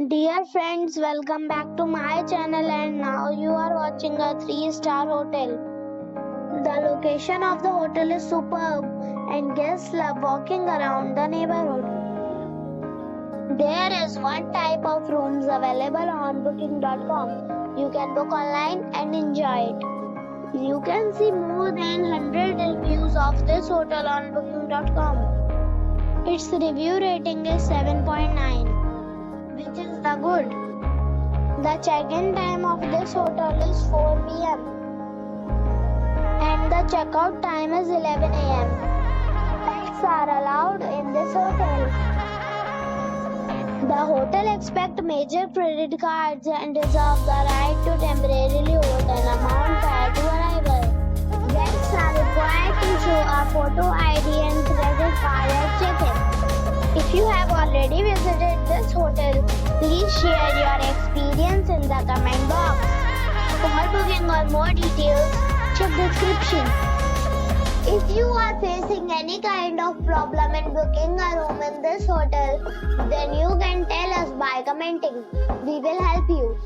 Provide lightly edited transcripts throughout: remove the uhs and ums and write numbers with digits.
Dear friends, welcome back to my channel and now you are watching a 3-star hotel. The location of the hotel is superb and guests love walking around the neighborhood. There is one type of rooms available on booking.com. You can book online and enjoy it. You can see more than 100 reviews of this hotel on booking.com. Its review rating is 7.9. which is the good. The check-in time of this hotel is 4 p.m. and the checkout time is 11 a.m. Pets are allowed in this hotel. The hotel accepts major credit cards and reserves the right to temporarily hold an amount prior to arrival. Guests are required to show a photo ID and credit card at check-in. If you have already visited this hotel, please share your experience in the comment box. For booking or more details, check description. If you are facing any kind of problem in booking a room in this hotel, then you can tell us by commenting. We will help you.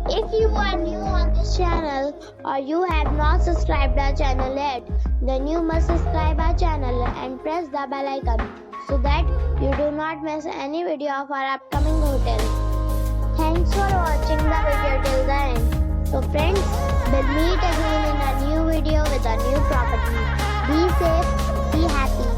If you are new on this channel or you have not subscribed our channel yet, then you must subscribe our channel and press the bell icon so that you do not miss any video of our upcoming hotel. Thanks for watching the video till the end. So friends, we'll meet again in a new video with a new property. Be safe, be happy.